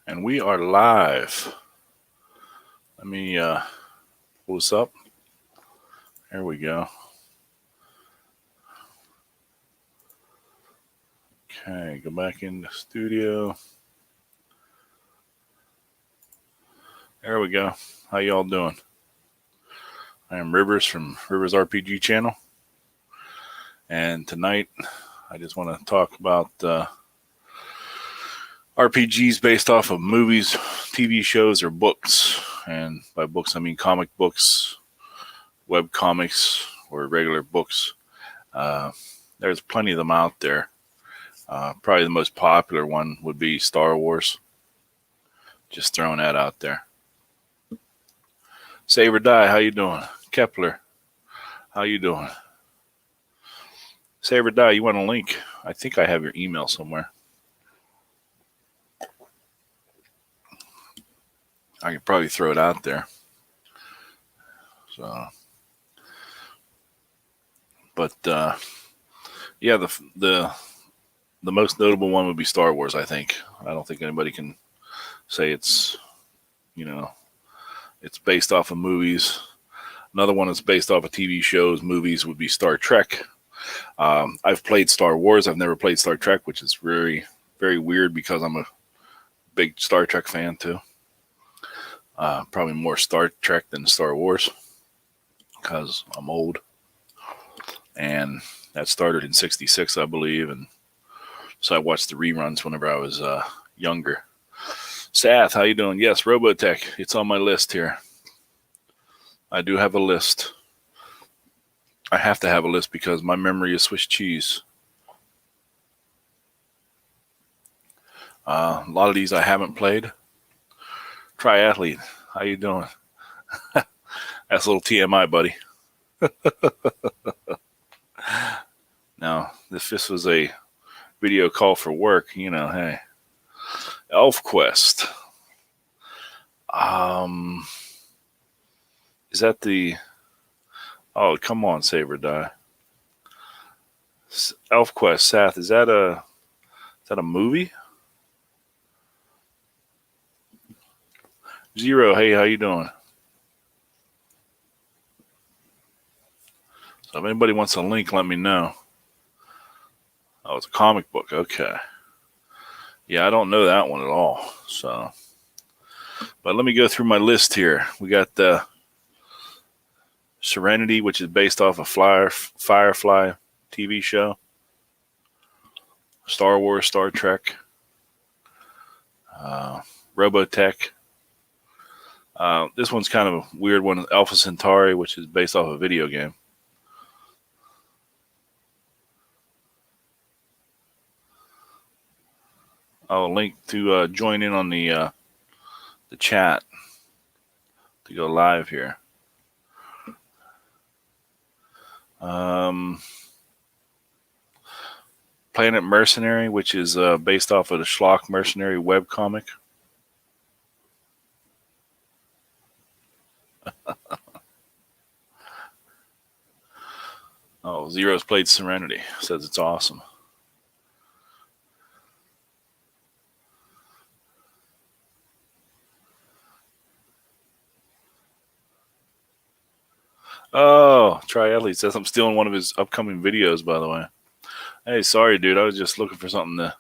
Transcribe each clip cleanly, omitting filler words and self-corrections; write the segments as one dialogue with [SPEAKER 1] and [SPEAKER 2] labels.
[SPEAKER 1] And we are live. Let me pull this up. There we go. Okay, go back in the studio. There we go. How y'all doing? I am Rivers from Rivers RPG channel. And tonight, I just want to talk about RPGs based off of movies, TV shows, or books. And by books, I mean comic books, web comics, or regular books. There's plenty of them out there. Probably the most popular one would be Star Wars. Just throwing that out there. Save or Die, how you doing? Kepler, how you doing? Save or Die, you want a link? I think I have your email somewhere. I could probably throw it out there. So, but yeah, the most notable one would be Star Wars. I think. I don't think anybody can say it's, it's based off of movies. Another one that's based off of TV shows, movies would be Star Trek. I've played Star Wars. I've never played Star Trek, which is very, very weird because I'm a big Star Trek fan too. Probably more Star Trek than Star Wars because I'm old. And that started in '66, I believe. And so I watched the reruns whenever I was younger. Sath, how you doing? Yes, Robotech. It's on my list here. I do have a list. I have to have a list because my memory is Swiss cheese. A lot of these I haven't played. Triathlete, how you doing? That's a little TMI, buddy. Now, if this was a video call for work, hey. ElfQuest. Is that the... Oh, come on, Save or Die. ElfQuest, Sath, is that a movie? Zero, hey, how you doing? So if anybody wants a link, let me know. Oh, it's a comic book. Okay. Yeah, I don't know that one at all. So, but let me go through my list here. We got the Serenity, which is based off a Firefly TV show. Star Wars, Star Trek. Robotech. This one's kind of a weird one. Alpha Centauri, which is based off a video game. I'll link to join in on the chat to go live here. Planet Mercenary, which is based off of the Schlock Mercenary webcomic. Oh, Zero's played Serenity. Says it's awesome. Oh, Triathlete says I'm stealing one of his upcoming videos, by the way. Hey, sorry, dude. I was just looking for something to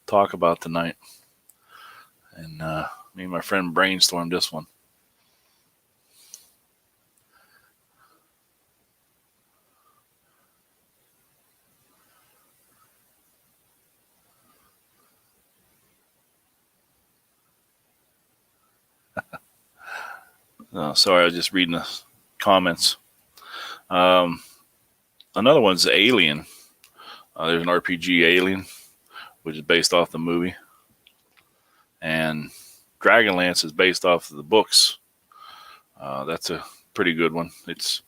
[SPEAKER 1] talk about tonight. And me and my friend brainstormed this one. Sorry, I was just reading the comments. Another one's Alien. There's an RPG, Alien, which is based off the movie. And Dragonlance is based off of the books. That's a pretty good one. It's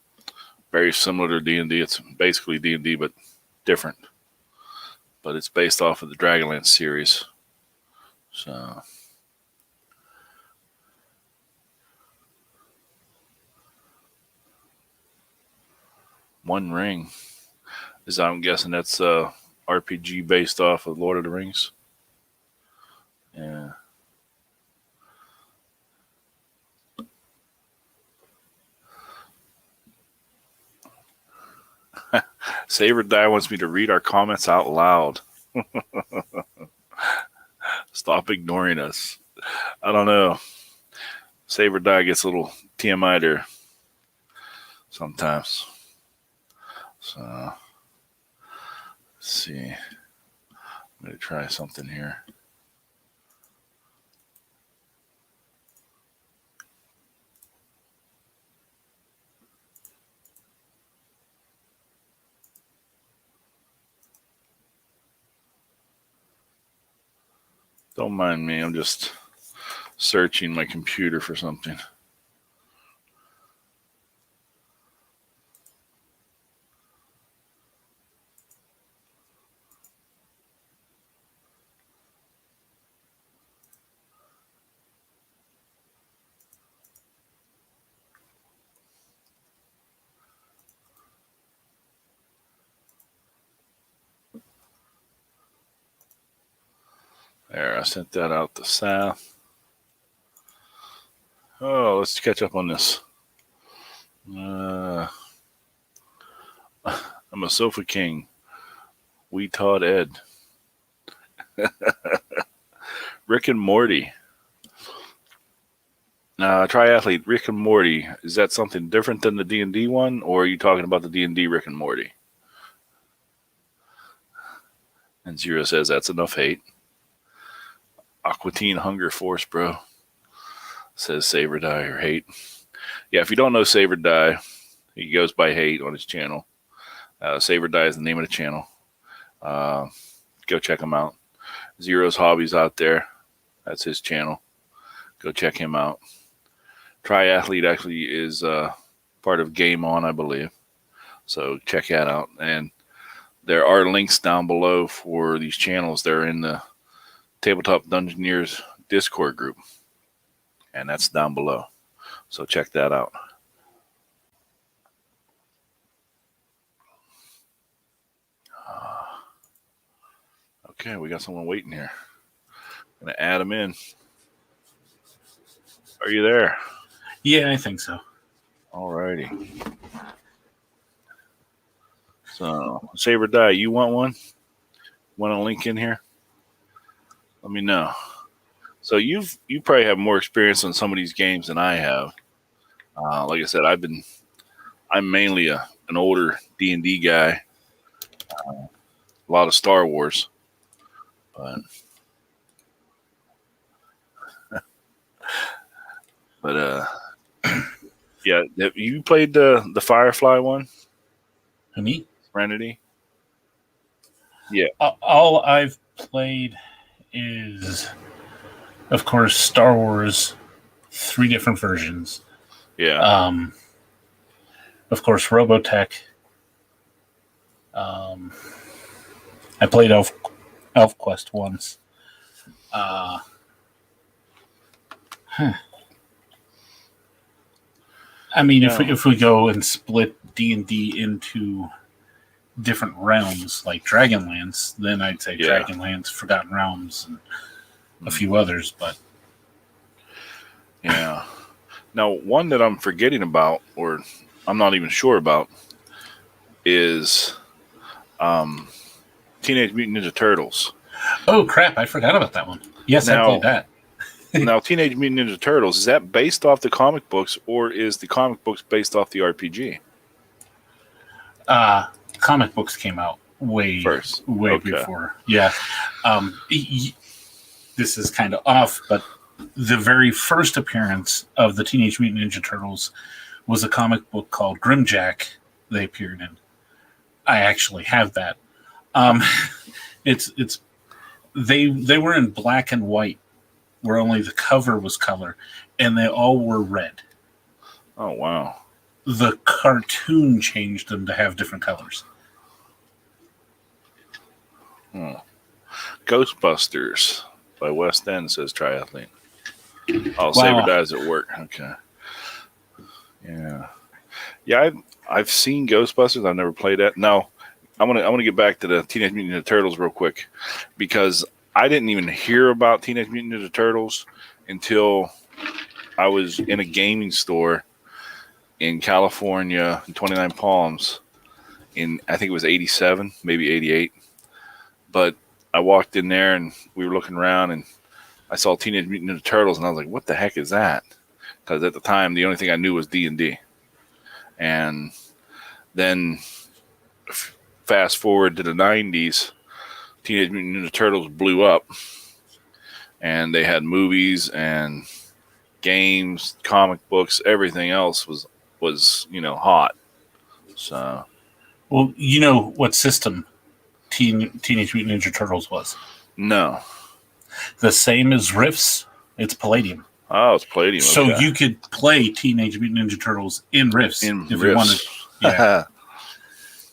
[SPEAKER 1] very similar to D&D. It's basically D&D, but different. But it's based off of the Dragonlance series. So... One Ring. I'm guessing that's RPG based off of Lord of the Rings. Yeah. Saber Die wants me to read our comments out loud. Stop ignoring us. I don't know. Saber Die gets a little TMI there sometimes. So, let's see. I'm going to try something here. Don't mind me. I'm just searching my computer for something. There, I sent that out to Seth. Oh, let's catch up on this. I'm a sofa king. We taught Ed. Rick and Morty. Triathlete, Rick and Morty. Is that something different than the D&D one, or are you talking about the D&D Rick and Morty? And Zero says that's enough hate. Aquatine Hunger Force, bro. Says Saber Die or Hate. Yeah, if you don't know Saber Die, he goes by Hate on his channel. Saber Die is the name of the channel. Go check him out. Zero's Hobbies out there. That's his channel. Go check him out. Triathlete actually is part of Game On, I believe. So check that out. And there are links down below for these channels. They're in the Tabletop Dungeoneers Discord group. And that's down below. So check that out. Okay, we got someone waiting here. Gonna add them in. Are you there?
[SPEAKER 2] Yeah, I think so.
[SPEAKER 1] Alrighty. So, Saber Die, you want one? Want a link in here? Let me know. So you probably have more experience on some of these games than I have. Like I said, I'm mainly an older D&D guy. A lot of Star Wars, but yeah. Have you played the Firefly one?
[SPEAKER 2] Me?
[SPEAKER 1] Serenity. Yeah.
[SPEAKER 2] All I've played is, of course, Star Wars, 3 different versions.
[SPEAKER 1] Yeah.
[SPEAKER 2] Of course, Robotech. I played ElfQuest once. I mean, if we go and split D&D into different realms, like Dragonlance, then I'd say Dragonlance, Forgotten Realms, and a few others. But
[SPEAKER 1] yeah. Now, one that I'm forgetting about, or I'm not even sure about, is Teenage Mutant Ninja Turtles.
[SPEAKER 2] Oh, crap. I forgot about that one. Yes, I played that.
[SPEAKER 1] Now, Teenage Mutant Ninja Turtles, is that based off the comic books, or is the comic books based off the RPG?
[SPEAKER 2] Comic books came out way before. Yeah. This is kind of off, but the very first appearance of the Teenage Mutant Ninja Turtles was a comic book called Grimjack they appeared in. I actually have that. They were in black and white, where only the cover was color, and they all were red.
[SPEAKER 1] Oh, wow.
[SPEAKER 2] The cartoon changed them to have different colors.
[SPEAKER 1] Ghostbusters by West End, says Triathlete. Oh,
[SPEAKER 2] Wow.
[SPEAKER 1] Saber Dies at work. Okay. Yeah. Yeah, I've seen Ghostbusters. I've never played that. No, I want to get back to the Teenage Mutant Ninja Turtles real quick, because I didn't even hear about Teenage Mutant Ninja Turtles until I was in a gaming store in California, in 29 Palms, I think it was 87, maybe 88. But I walked in there and we were looking around and I saw Teenage Mutant Ninja Turtles and I was like, what the heck is that? Because at the time, the only thing I knew was D&D. And then fast forward to the 90s, Teenage Mutant Ninja Turtles blew up. And they had movies and games, comic books, everything else was hot. So,
[SPEAKER 2] well, you know what system Teenage Mutant Ninja Turtles was?
[SPEAKER 1] No.
[SPEAKER 2] The same as Rifts. It's Palladium.
[SPEAKER 1] Oh, it's Palladium.
[SPEAKER 2] So
[SPEAKER 1] okay.
[SPEAKER 2] you could play Teenage Mutant Ninja Turtles in Rifts if you wanted. Yeah.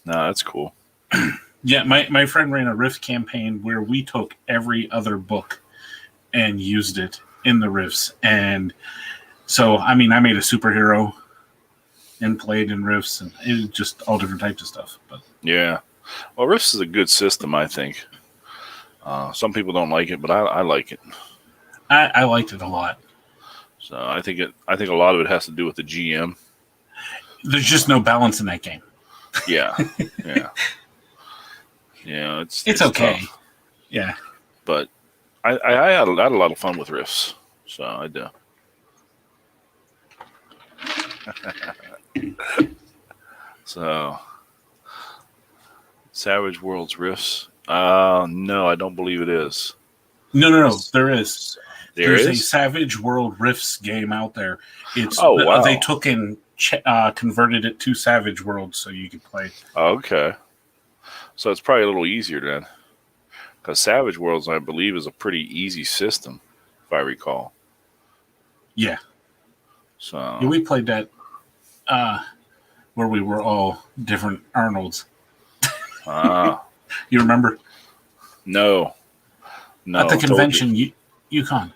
[SPEAKER 1] No, that's cool.
[SPEAKER 2] Yeah, my friend ran a Rift campaign where we took every other book and used it in the Rifts. And so, I mean, I made a superhero and played in Rifts, and it was just all different types of stuff. But
[SPEAKER 1] yeah. Well, Rifts is a good system, I think. Some people don't like it, but I like it.
[SPEAKER 2] I liked it a lot.
[SPEAKER 1] So I think a lot of it has to do with the GM.
[SPEAKER 2] There's just no balance in that game.
[SPEAKER 1] Yeah. Yeah. Yeah, it's
[SPEAKER 2] okay.
[SPEAKER 1] Tough.
[SPEAKER 2] Yeah.
[SPEAKER 1] But I had a lot of fun with Rifts. So I do. So Savage Worlds Rifts? No, I don't believe it is.
[SPEAKER 2] No. There is. There's a
[SPEAKER 1] is?
[SPEAKER 2] Savage World Rifts game out there. It's
[SPEAKER 1] wow.
[SPEAKER 2] They took and converted it to Savage World so you could play.
[SPEAKER 1] Okay. So it's probably a little easier then. Because Savage Worlds, I believe, is a pretty easy system, if I recall.
[SPEAKER 2] Yeah.
[SPEAKER 1] So
[SPEAKER 2] yeah, we played that where we were all different Arnolds. You remember?
[SPEAKER 1] No.
[SPEAKER 2] At the convention, Yukon.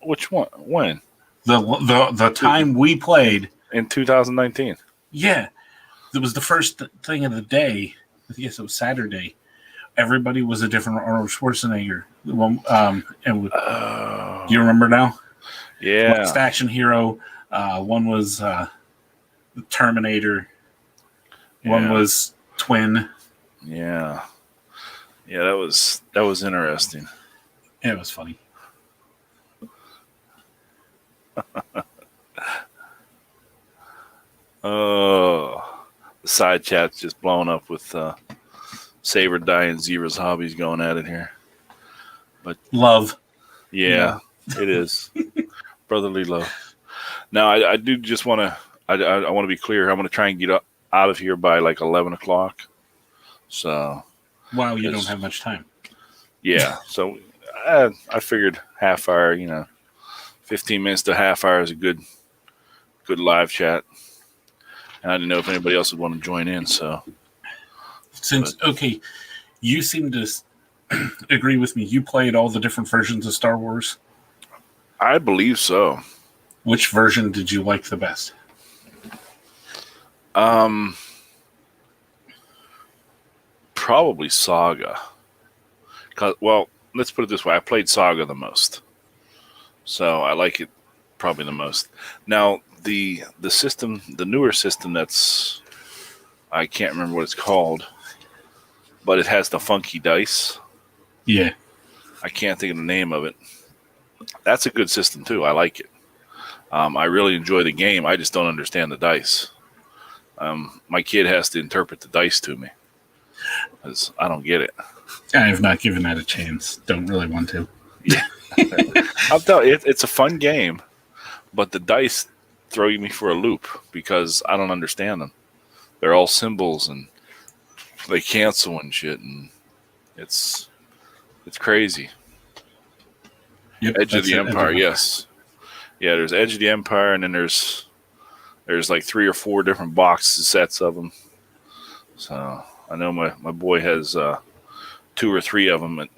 [SPEAKER 1] Which one? When?
[SPEAKER 2] The time we played
[SPEAKER 1] In 2019.
[SPEAKER 2] Yeah, it was the first thing of the day. I guess it was Saturday. Everybody was a different Arnold Schwarzenegger. Do you remember now?
[SPEAKER 1] Yeah.
[SPEAKER 2] One was Action Hero. One was the Terminator. One was Twin.
[SPEAKER 1] Yeah. Yeah, that was interesting.
[SPEAKER 2] Yeah, it was funny.
[SPEAKER 1] Oh, the side chat's just blowing up with Saber, Die, and Zebra's Hobbies going at it here. But
[SPEAKER 2] love.
[SPEAKER 1] Yeah. It is. Brotherly love. Now, I do just want to, I want to be clear. I'm going to try and get out of here by like 11 o'clock. So.
[SPEAKER 2] Wow, you don't have much time.
[SPEAKER 1] Yeah. So I figured half hour, 15 minutes to half hour is a good live chat. And I didn't know if anybody else would want to join in. So,
[SPEAKER 2] okay, you seem to agree with me. You played all the different versions of Star Wars.
[SPEAKER 1] I believe so.
[SPEAKER 2] Which version did you like the best?
[SPEAKER 1] Probably Saga. Well, let's put it this way. I played Saga the most. So I like it probably the most. Now, the system, the newer system that's, I can't remember what it's called, but it has the funky dice.
[SPEAKER 2] Yeah.
[SPEAKER 1] I can't think of the name of it. That's a good system too. I like it. I really enjoy the game. I just don't understand the dice. My kid has to interpret the dice to me because I don't get it.
[SPEAKER 2] I have not given that a chance. Don't really want to.
[SPEAKER 1] Yeah. I'll tell you, it's a fun game, but the dice throw me for a loop because I don't understand them. They're all symbols and they cancel and shit, and it's crazy.
[SPEAKER 2] Yep,
[SPEAKER 1] Edge of the Empire, yes. Yeah, there's Edge of the Empire, and then there's like 3 or 4 different boxes, sets of them. So I know my boy has 2 or 3 of them. And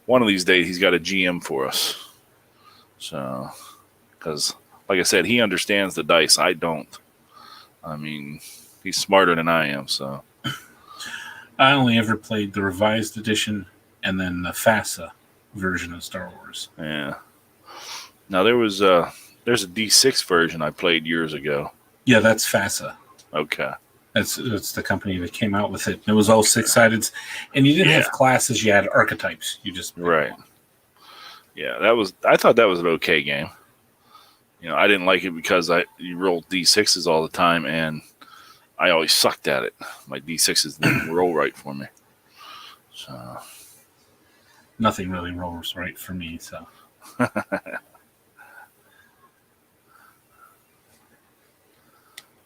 [SPEAKER 1] one of these days, he's got a GM for us. So, because like I said, he understands the dice. I don't. I mean, he's smarter than I am. So
[SPEAKER 2] I only ever played the revised edition and then the FASA version of Star Wars.
[SPEAKER 1] Yeah. Now there's a D6 version I played years ago.
[SPEAKER 2] Yeah, that's FASA.
[SPEAKER 1] Okay.
[SPEAKER 2] It's the company that came out with it. It was all 6-sided, and you didn't have classes. You had archetypes. You just
[SPEAKER 1] right. Yeah, I thought that was an okay game. I didn't like it because you rolled D6s all the time, and I always sucked at it. My D6s didn't roll right for me. So
[SPEAKER 2] nothing really rolls right for me. So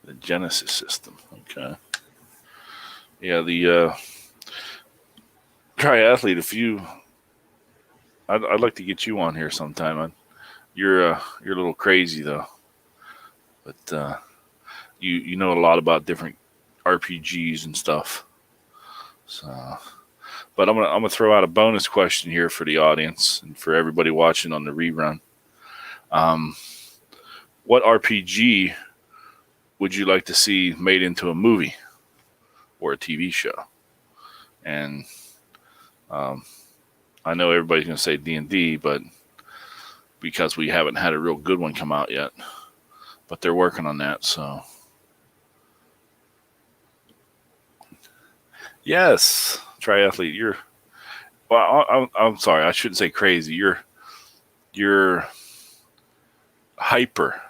[SPEAKER 1] the Genesis system. Okay. Yeah, the triathlete. I'd like to get you on here sometime. You're a little crazy though, but you know a lot about different RPGs and stuff. So, but I'm gonna throw out a bonus question here for the audience and for everybody watching on the rerun. What RPG would you like to see made into a movie or a TV show? And I know everybody's gonna say D&D, but because we haven't had a real good one come out yet, but they're working on that. So, yes, triathlete, I'm sorry, I shouldn't say crazy. You're hyper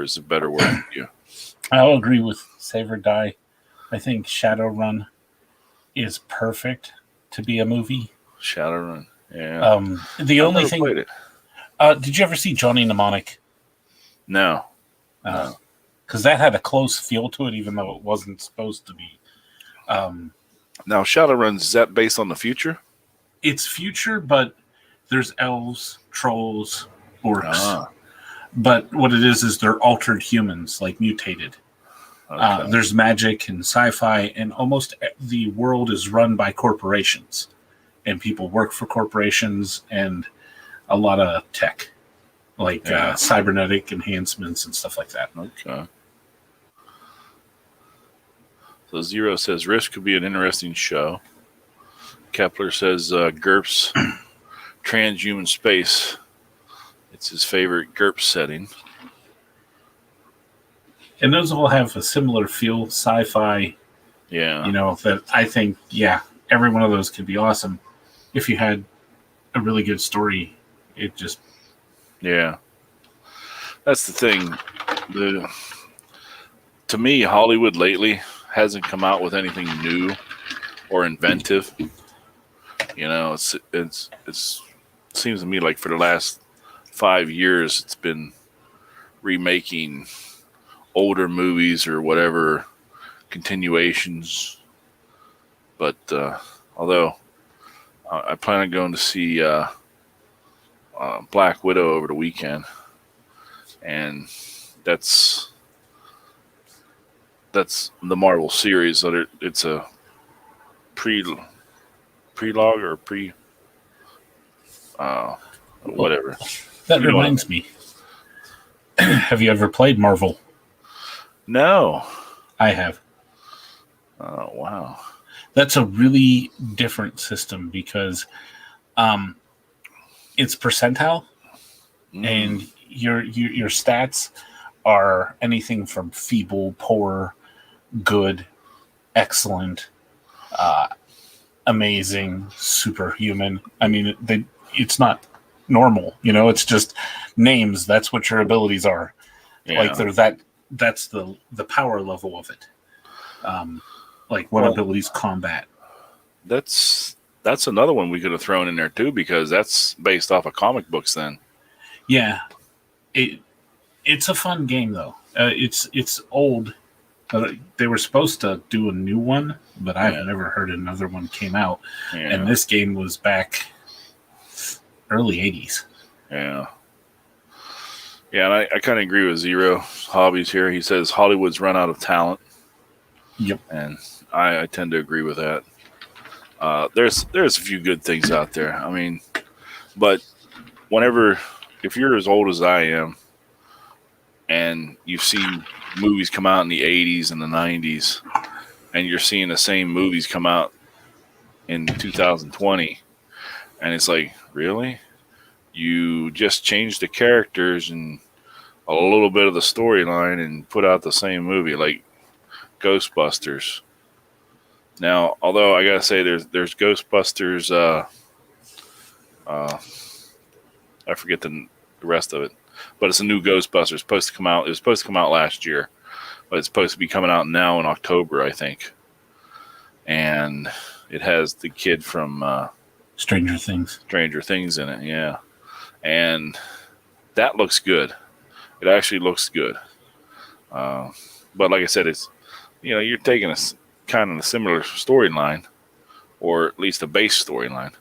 [SPEAKER 1] is a better word for you.
[SPEAKER 2] I'll agree with Save or Die. I think Shadowrun is perfect to be a movie.
[SPEAKER 1] Shadowrun, yeah.
[SPEAKER 2] The only thing. Did you ever see Johnny Mnemonic?
[SPEAKER 1] No.
[SPEAKER 2] Because that had a close feel to it, even though it wasn't supposed to be.
[SPEAKER 1] Now, Shadowrun, is that based on the future?
[SPEAKER 2] It's future, but there's elves, trolls, orcs. But what it is they're altered humans, like mutated. Okay. There's magic and sci-fi, and almost the world is run by corporations. And people work for corporations and a lot of tech, like cybernetic enhancements and stuff like that.
[SPEAKER 1] Okay. So Zero says Rift could be an interesting show. Kepler says GURPS transhuman space. It's his favorite GURPS setting.
[SPEAKER 2] And those all have a similar feel, sci-fi.
[SPEAKER 1] Yeah.
[SPEAKER 2] That I think, every one of those could be awesome if you had a really good story. It just...
[SPEAKER 1] Yeah. That's the thing. To me, Hollywood lately hasn't come out with anything new or inventive. It seems to me like for the last 5 years, it's been remaking older movies or whatever, continuations. But although I plan on going to see Black Widow over the weekend, and that's the Marvel series. So it's a prelogue or whatever.
[SPEAKER 2] That reminds me. Have you ever played Marvel?
[SPEAKER 1] No.
[SPEAKER 2] I have.
[SPEAKER 1] Oh, wow.
[SPEAKER 2] That's a really different system because it's percentile, and your stats are anything from feeble, poor, good, excellent, amazing, superhuman. I mean, it's not normal, it's just names. That's what your abilities are.
[SPEAKER 1] Yeah.
[SPEAKER 2] Like that's the power level of it. Like what abilities combat.
[SPEAKER 1] That's another one we could have thrown in there too, because that's based off of comic books then.
[SPEAKER 2] Yeah. It's a fun game though. It's old. They were supposed to do a new one, but I've never heard another one came out. Yeah. And this game was back early 80s.
[SPEAKER 1] Yeah. Yeah, and I kind of agree with Zero Hobbies here. He says Hollywood's run out of talent.
[SPEAKER 2] Yep.
[SPEAKER 1] And I tend to agree with that. There's a few good things out there. I mean, but if you're as old as I am, and you've seen movies come out in the 80s and the 90s, and you're seeing the same movies come out in 2020, and it's like, really? You just changed the characters and a little bit of the storyline and put out the same movie. Like, Ghostbusters. Now, although I gotta say, there's Ghostbusters. I forget the rest of it, but it's a new Ghostbusters. It's supposed to come out. It was supposed to come out last year, but it's supposed to be coming out now in October, I think. And it has the kid from
[SPEAKER 2] Stranger Things.
[SPEAKER 1] Stranger Things in it, yeah. And that looks good. It actually looks good. But like I said, it's, you're taking a kind of a similar storyline, or at least a base storyline.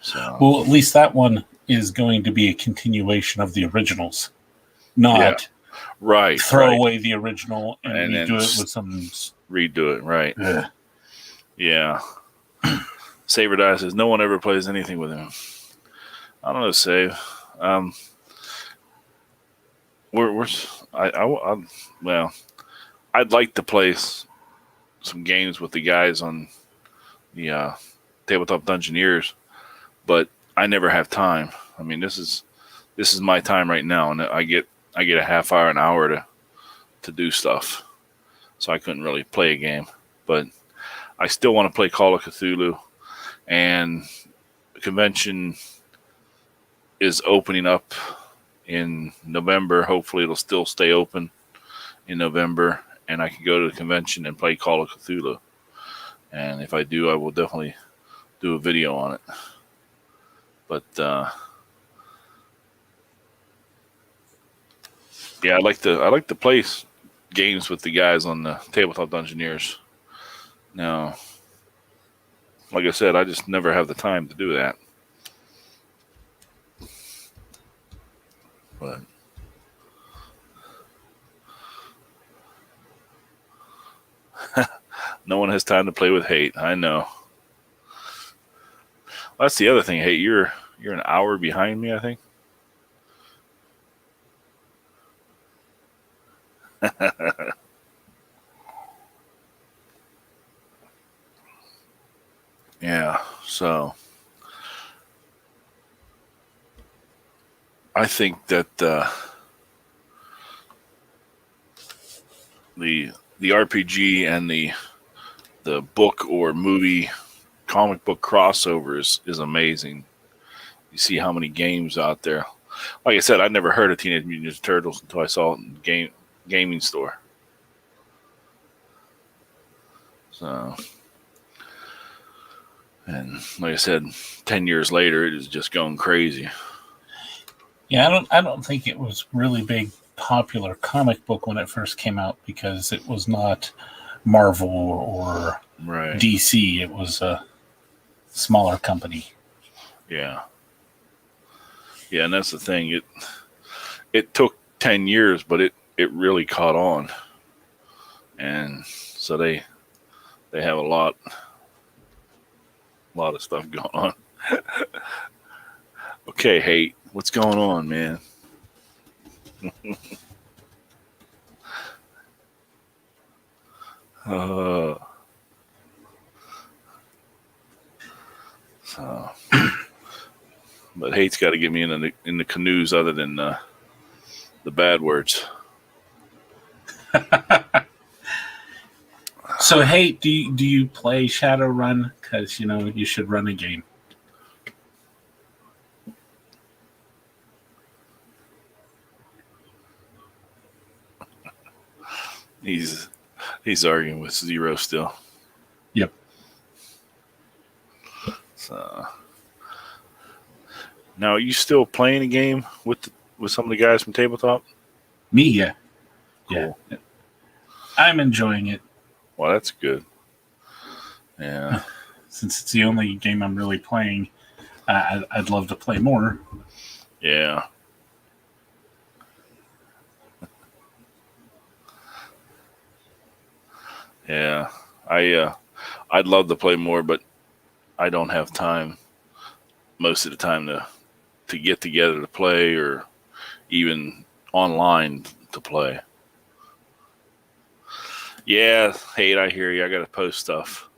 [SPEAKER 1] So,
[SPEAKER 2] well, at least that one is going to be a continuation of the originals, not throw away the original and redo it with some...
[SPEAKER 1] Redo it, right. Yeah. Saber Die says, no one ever plays anything with him. I don't know, Save. I'd like to play some games with the guys on the Tabletop Dungeoneers, but I never have time. I mean, this is my time right now, and I get a half hour, an hour to do stuff. So I couldn't really play a game, but I still want to play Call of Cthulhu, and the convention is opening up in November. Hopefully it'll still stay open in November, and I can go to the convention and play Call of Cthulhu. And if I do, I will definitely do a video on it. But yeah, I like to play games with the guys on the Tabletop Dungeoneers. Now, like I said, I just never have the time to do that. But no one has time to play with Hate. I know. Well, that's the other thing, Hate. You're an hour behind me, I think. Yeah, so I think that the RPG and the book or movie comic book crossovers is amazing. You see how many games out there. Like I said, I never heard of Teenage Mutant Ninja Turtles until I saw it in the gaming store. So, and like I said, 10 years later, it is just going crazy.
[SPEAKER 2] Yeah, I don't think it was really big popular comic book when it first came out, because it was not Marvel or DC. It was a smaller company.
[SPEAKER 1] Yeah. Yeah, and that's the thing. It took 10 years, but it really caught on. And so they have a lot of stuff going on. Okay, Hate, what's going on, man? So, but Hate's got to get me in the canoes other than the bad words.
[SPEAKER 2] So, Hate, do you play Shadowrun? Because you should run a game.
[SPEAKER 1] He's arguing with Zero still.
[SPEAKER 2] Yep.
[SPEAKER 1] So now, are you still playing a game with some of the guys from Tabletop?
[SPEAKER 2] Me, yeah.
[SPEAKER 1] Cool.
[SPEAKER 2] Yeah. I'm enjoying it.
[SPEAKER 1] Well, that's good. Yeah.
[SPEAKER 2] Since it's the only game I'm really playing, I'd love to play more.
[SPEAKER 1] Yeah. Yeah. I'd love to play more, but I don't have time most of the time to get together to play, or even online to play. Yeah, Hate, I hear you. I got to post stuff.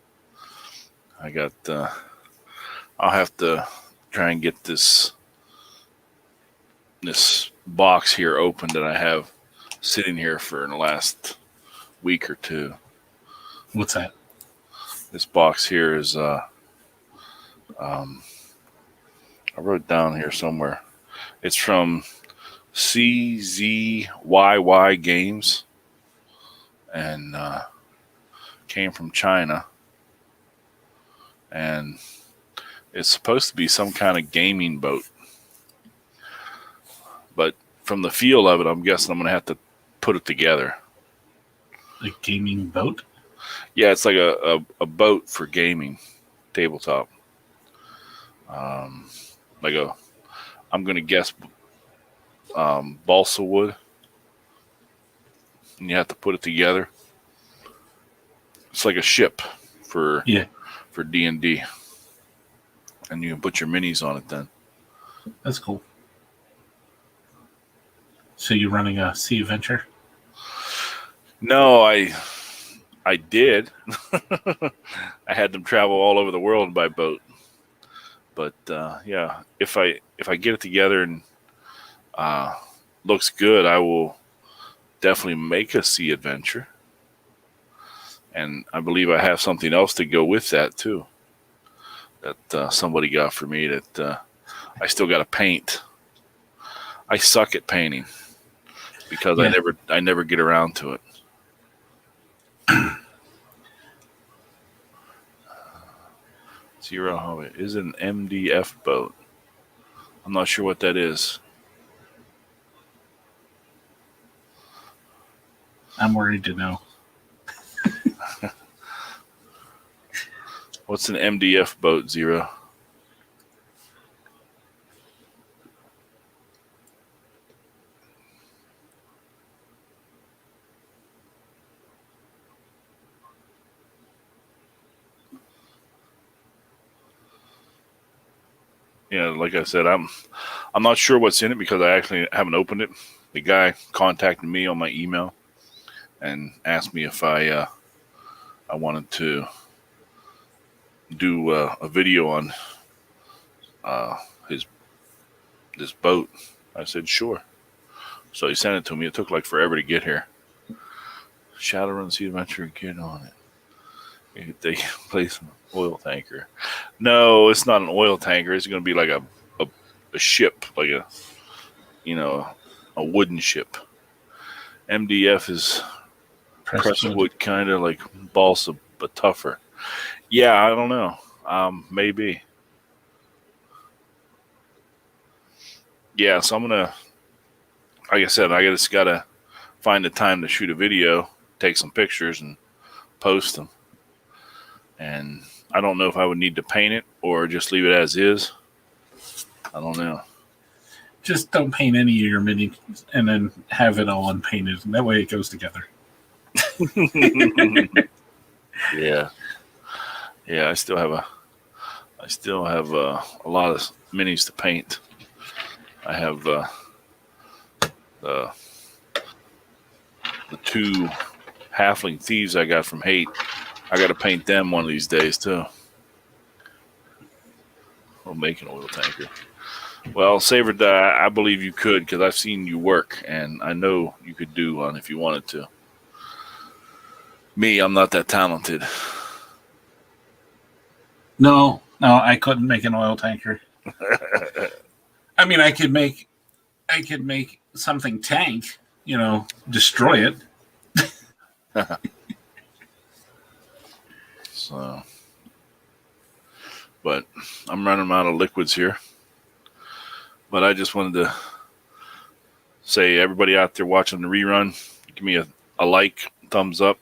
[SPEAKER 1] I'll have to try and get this box here open that I have sitting here for the last week or two.
[SPEAKER 2] What's that?
[SPEAKER 1] This box here is I wrote it down here somewhere. It's from CZYY Games and came from China. And it's supposed to be some kind of gaming boat. But from the feel of it, I'm guessing I'm going to have to put it together.
[SPEAKER 2] A gaming boat?
[SPEAKER 1] Yeah, it's like a boat for gaming, tabletop. I'm going to guess balsa wood. And you have to put it together. It's like a ship for D&D. And you can put your minis on it then.
[SPEAKER 2] That's cool. So you're running a sea adventure?
[SPEAKER 1] No, I did. I had them travel all over the world by boat. But yeah, if I get it together and looks good, I will definitely make a sea adventure. And I believe I have something else to go with that too. That somebody got for me that I still got to paint. I suck at painting because I never get around to it. Zero Hobbit is an MDF boat. I'm not sure what that is.
[SPEAKER 2] I'm worried to know.
[SPEAKER 1] What's an MDF boat, Zero? Yeah, like I said, I'm not sure what's in it because I actually haven't opened it. The guy contacted me on my email and asked me if I wanted to do a video on this boat. I said sure. So he sent it to me. It took like forever to get here. Shadowrun Sea Adventure, get on it. They place an oil tanker. No, it's not an oil tanker. It's going to be like a ship, like a wooden ship. MDF is pressed wood, kind of like balsa, but tougher. Yeah, I don't know. Maybe. Yeah, so I'm gonna, like I said, I just gotta find the time to shoot a video, take some pictures, and post them. And I don't know if I would need to paint it or just leave it as is. I don't know.
[SPEAKER 2] Just don't paint any of your minis and then have it all unpainted. And that way it goes together.
[SPEAKER 1] Yeah. Yeah, I still have a lot of minis to paint. I have the two halfling thieves I got from Hate. I got to paint them one of these days too. We'll make an oil tanker. Well, Saber, I believe you could because I've seen you work, and I know you could do one if you wanted to. Me, I'm not that talented.
[SPEAKER 2] No, I couldn't make an oil tanker. I mean, I could make something tank, destroy it.
[SPEAKER 1] So, but I'm running out of liquids here. But I just wanted to say, everybody out there watching the rerun, give me a like, thumbs up,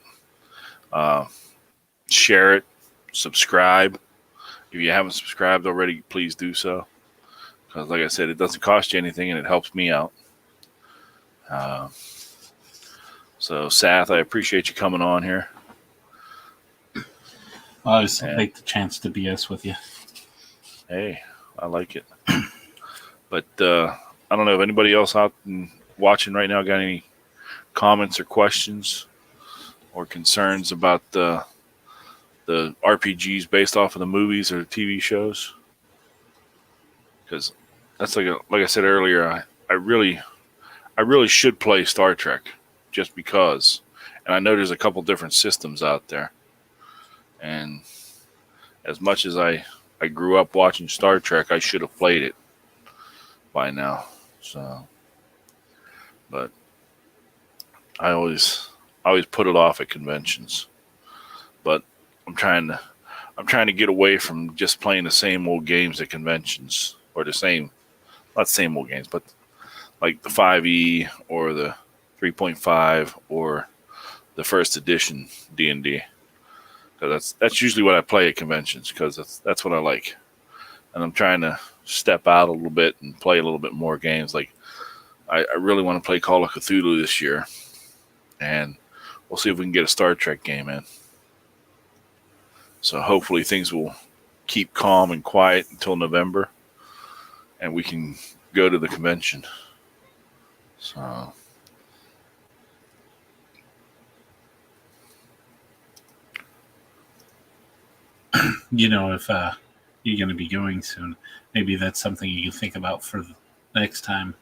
[SPEAKER 1] share it, subscribe. If you haven't subscribed already, please do so. Because like I said, it doesn't cost you anything and it helps me out. So, Sath, I appreciate you coming on here.
[SPEAKER 2] I always take the chance to BS with you.
[SPEAKER 1] Hey, I like it. But I don't know if anybody else out and watching right now got any comments or questions or concerns about the RPGs based off of the movies or the TV shows. Because that's like I said earlier, I really should play Star Trek just because. And I know there's a couple different systems out there. And as much as I grew up watching Star Trek, I should have played it by now. So, but I always put it off at conventions. But I'm trying to get away from just playing the same old games at conventions, or not same old games, but like the 5e or the 3.5 or the first edition D&D. Because that's usually what I play at conventions, because that's what I like. And I'm trying to step out a little bit and play a little bit more games. Like I really want to play Call of Cthulhu this year, and we'll see if we can get a Star Trek game in. So hopefully things will keep calm and quiet until November, and we can go to the convention. So
[SPEAKER 2] if you're going to be going soon, maybe that's something you can think about for the next time.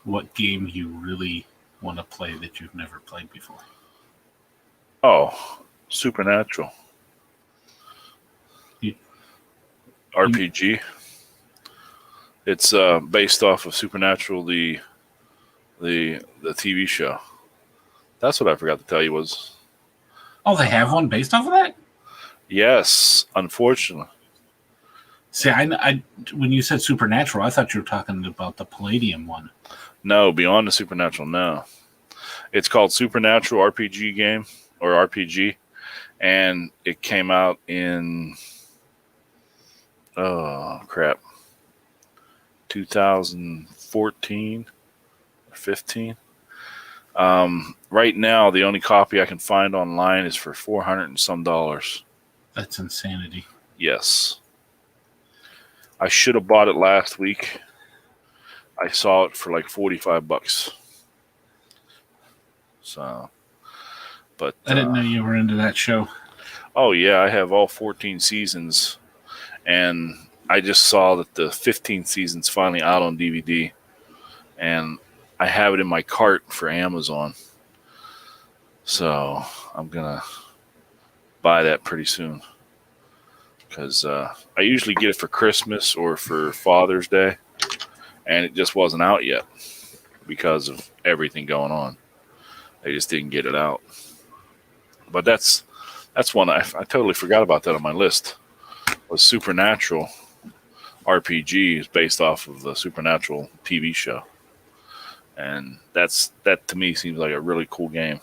[SPEAKER 2] What game you really want to play that you've never played before?
[SPEAKER 1] Oh, Supernatural. RPG. It's based off of Supernatural, the TV show. That's what I forgot to tell you was.
[SPEAKER 2] Oh, they have one based off of that?
[SPEAKER 1] Yes, unfortunately.
[SPEAKER 2] See, I when you said Supernatural, I thought you were talking about the Palladium one.
[SPEAKER 1] No, Beyond the Supernatural, no. It's called Supernatural RPG game, or RPG, and it came out in 2014 or 15. Right now, the only copy I can find online is for $400 and some.
[SPEAKER 2] That's insanity.
[SPEAKER 1] Yes. I should have bought it last week. I saw it for like $45. So, but
[SPEAKER 2] I didn't know you were into that show.
[SPEAKER 1] Oh yeah, I have all 14 seasons, and I just saw that the 15th season's finally out on DVD, and I have it in my cart for Amazon. So I'm gonna buy that pretty soon, because I usually get it for Christmas or for Father's Day, and it just wasn't out yet because of everything going on. They just didn't get it out. But that's one I totally forgot about that on my list. Was Supernatural RPG is based off of the Supernatural TV show, and that to me seems like a really cool game.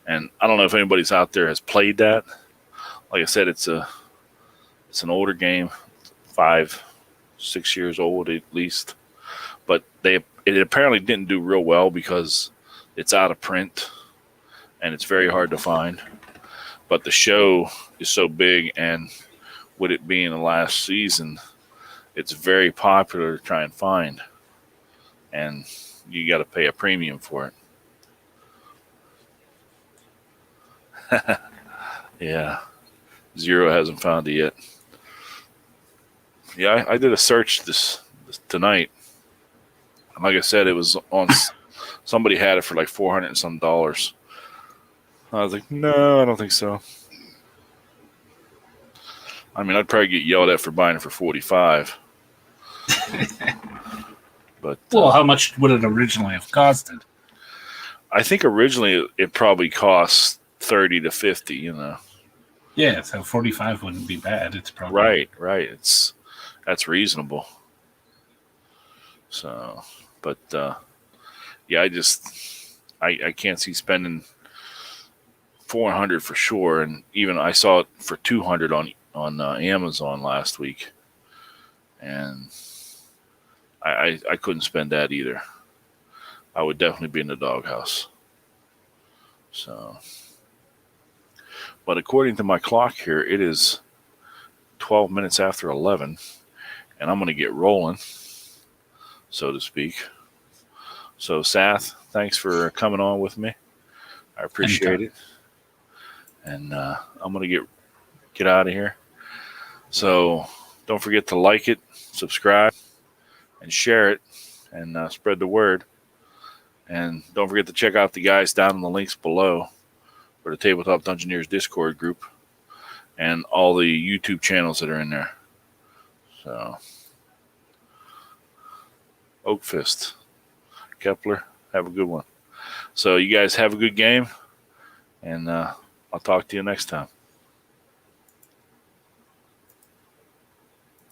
[SPEAKER 1] And I don't know if anybody's out there has played that. Like I said, it's an older game, 5-6 years old at least. But it apparently didn't do real well because it's out of print and it's very hard to find. But the show is so big, and with it being the last season, it's very popular to try and find. And you got to pay a premium for it. Yeah. Zero hasn't found it yet. Yeah, I did a search this tonight. And like I said, it was on. Somebody had it for like $400 and some. I was like, no, I don't think so. I mean, I'd probably get yelled at for buying it for $45. But
[SPEAKER 2] well, how much would it originally have costed?
[SPEAKER 1] I think originally it probably cost $30 to $50.
[SPEAKER 2] Yeah, so $45 wouldn't be bad. It's probably
[SPEAKER 1] right. That's reasonable. So, but yeah, I can't see spending $400 for sure, and even I saw it for $200 on Amazon last week, and I couldn't spend that either. I would definitely be in the doghouse. So, but according to my clock here, it is 12 minutes after 11, and I'm going to get rolling, so to speak. So, Sath, thanks for coming on with me. I appreciate it. And I'm going to get out of here. So, don't forget to like it, subscribe, and share it, and spread the word. And don't forget to check out the guys down in the links below. for the Tabletop Dungeoneers Discord group and all the YouTube channels that are in there. So, Oakfist, Kepler, have a good one. So you guys have a good game, and I'll talk to you next time.